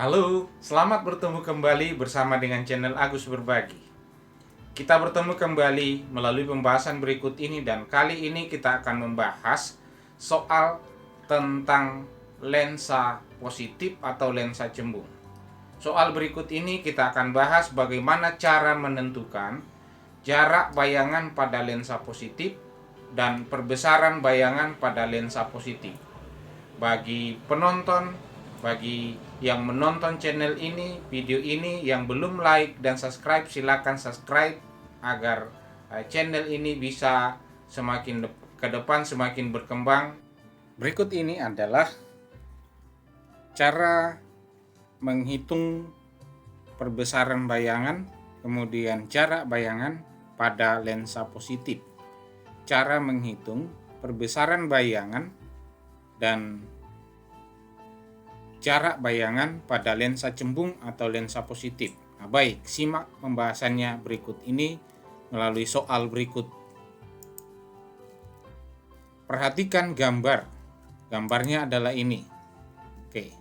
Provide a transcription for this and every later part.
Halo, selamat bertemu kembali bersama dengan channel Agus Berbagi. Kita bertemu kembali melalui pembahasan berikut ini dan kali ini kita akan membahas soal tentang lensa positif atau lensa cembung. Soal berikut ini kita akan bahas bagaimana cara menentukan jarak bayangan pada lensa positif dan perbesaran bayangan pada lensa positif. Bagi penonton, bagi yang menonton channel ini, video ini yang belum like dan subscribe, silakan subscribe agar channel ini bisa semakin ke depan semakin berkembang. Berikut ini adalah cara menghitung perbesaran bayangan, kemudian jarak bayangan pada lensa positif. Cara menghitung perbesaran bayangan dan jarak bayangan pada lensa cembung atau lensa positif. Nah, baik, simak pembahasannya berikut ini melalui soal berikut. Perhatikan gambar. Gambarnya adalah ini. Oke.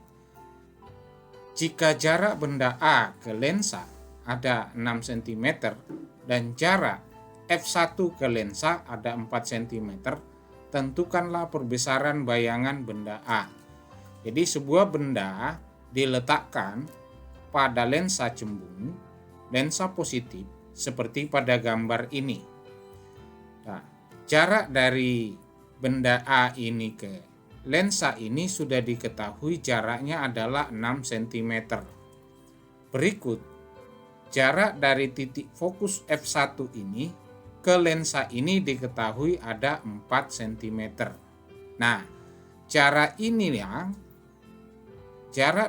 Jika jarak benda A ke lensa ada 6 cm dan jarak f1 ke lensa ada 4 cm, tentukanlah perbesaran bayangan benda A. Jadi sebuah benda diletakkan pada lensa cembung, lensa positif seperti pada gambar ini. Nah, jarak dari benda A ini ke lensa ini sudah diketahui jaraknya adalah 6 cm. Berikut jarak dari titik fokus f1 ini ke lensa ini diketahui ada 4 cm. Nah, jarak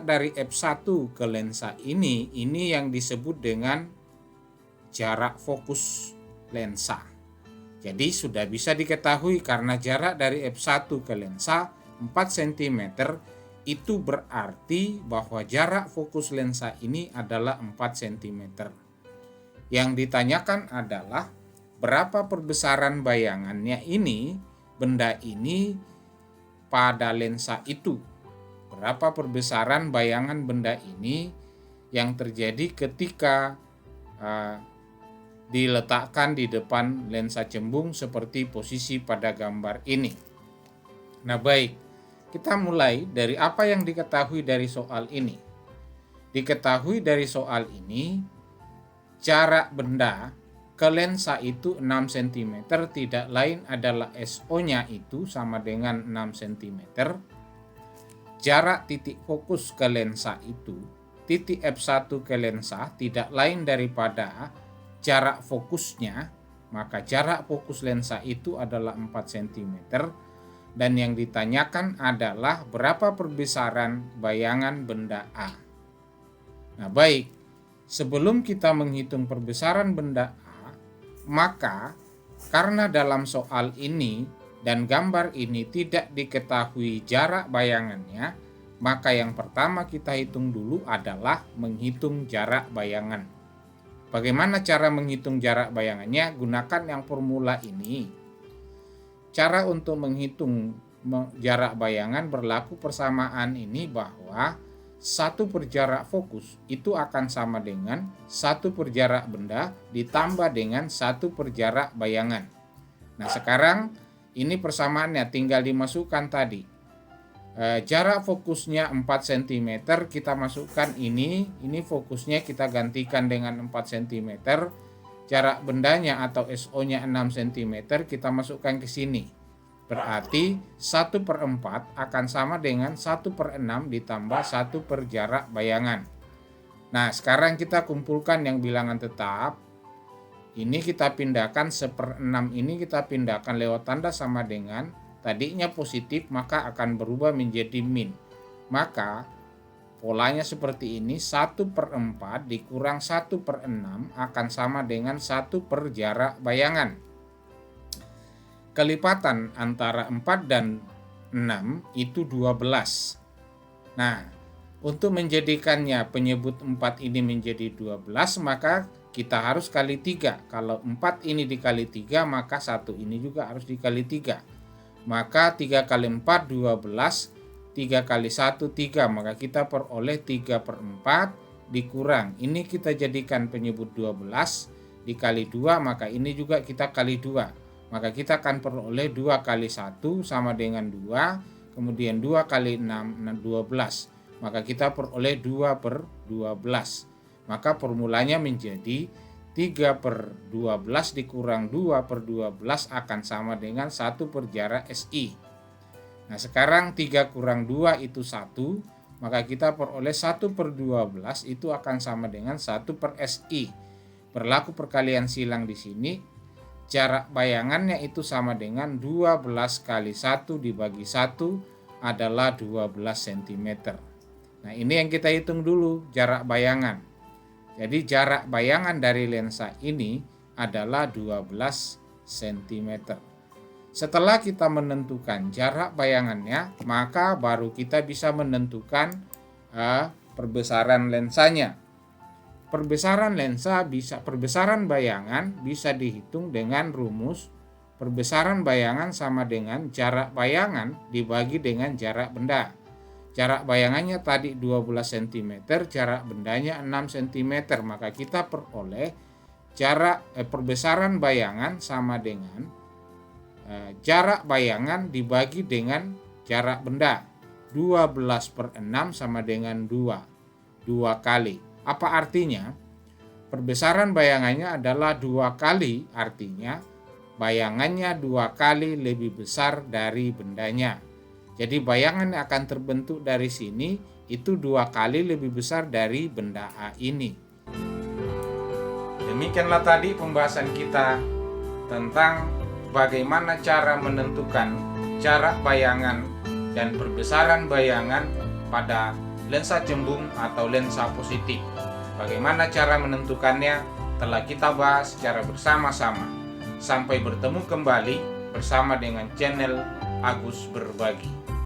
dari f1 ke lensa ini yang disebut dengan jarak fokus lensa. Jadi sudah bisa diketahui karena jarak dari f1 ke lensa 4 cm, itu berarti bahwa jarak fokus lensa ini adalah 4 cm. Yang ditanyakan adalah berapa perbesaran bayangannya benda ini pada lensa itu. Berapa perbesaran bayangan benda ini yang terjadi ketika diletakkan di depan lensa cembung seperti posisi pada gambar ini. Nah, baik, kita mulai dari apa yang diketahui dari soal ini. Diketahui dari soal ini, jarak benda ke lensa itu 6 cm, tidak lain adalah SO-nya itu sama dengan 6 cm. Jarak titik fokus ke lensa itu, titik f1 ke lensa tidak lain daripada jarak fokusnya, maka jarak fokus lensa itu adalah 4 cm. Dan yang ditanyakan adalah berapa perbesaran bayangan benda A. Nah, baik, sebelum kita menghitung perbesaran benda A, maka karena dalam soal ini dan gambar ini tidak diketahui jarak bayangannya, maka yang pertama kita hitung dulu adalah menghitung jarak bayangan. Bagaimana cara menghitung jarak bayangannya? Gunakan yang formula ini. Cara untuk menghitung jarak bayangan berlaku persamaan ini bahwa 1 per jarak fokus itu akan sama dengan 1 per jarak benda ditambah dengan 1 per jarak bayangan. Nah, sekarang ini persamaannya tinggal dimasukkan tadi. Jarak fokusnya 4 cm, kita masukkan ini fokusnya kita gantikan dengan 4 cm. Jarak bendanya atau SO-nya 6 cm, kita masukkan ke sini. Berarti 1 per 4 akan sama dengan 1 per 6 ditambah 1 per jarak bayangan. Nah, sekarang kita kumpulkan yang bilangan tetap. Ini kita pindahkan 1/6 ini kita pindahkan lewat tanda sama dengan tadinya positif maka akan berubah menjadi min. Maka polanya seperti ini, 1 per 4 dikurang 1 per 6 akan sama dengan 1 per jarak bayangan. Kelipatan antara 4 dan 6 itu 12. Nah, untuk menjadikannya penyebut 4 ini menjadi 12 maka kita harus kali 3. Kalau 4 ini dikali 3 maka 1 ini juga harus dikali 3. Maka 3 kali 4 12, 3 kali 1, 3. Maka kita peroleh 3/4 dikurang. Ini kita jadikan penyebut 12 dikali 2, maka ini juga kita kali 2. Maka kita akan peroleh 2 kali 1 sama dengan 2. Kemudian 2 kali 6, 12. Maka kita peroleh 2/12. Maka formulanya menjadi 3/12 dikurang 2/12 akan sama dengan 1 per jarak SI. Nah sekarang 3 kurang 2 itu 1, maka kita peroleh 1/12 itu akan sama dengan 1 per SI. Berlaku perkalian silang di sini, jarak bayangannya itu sama dengan 12 kali 1 dibagi 1 adalah 12 cm. Nah ini yang kita hitung dulu jarak bayangan. Jadi jarak bayangan dari lensa ini adalah 12 cm. Setelah kita menentukan jarak bayangannya, maka baru kita bisa menentukan perbesaran lensanya. Perbesaran bayangan bisa dihitung dengan rumus perbesaran bayangan sama dengan jarak bayangan dibagi dengan jarak benda. Jarak bayangannya tadi 12 cm, jarak bendanya 6 cm, maka kita peroleh perbesaran bayangan sama dengan jarak bayangan dibagi dengan jarak benda. 12/6 sama dengan 2 kali. Apa artinya? Perbesaran bayangannya adalah 2 kali, artinya bayangannya 2 kali lebih besar dari bendanya. Jadi bayangan yang akan terbentuk dari sini itu 2 kali lebih besar dari benda A ini. Demikianlah tadi pembahasan kita tentang bagaimana cara menentukan jarak bayangan dan perbesaran bayangan pada lensa cembung atau lensa positif. Bagaimana cara menentukannya telah kita bahas secara bersama-sama. Sampai bertemu kembali bersama dengan channel Agus Berbagi.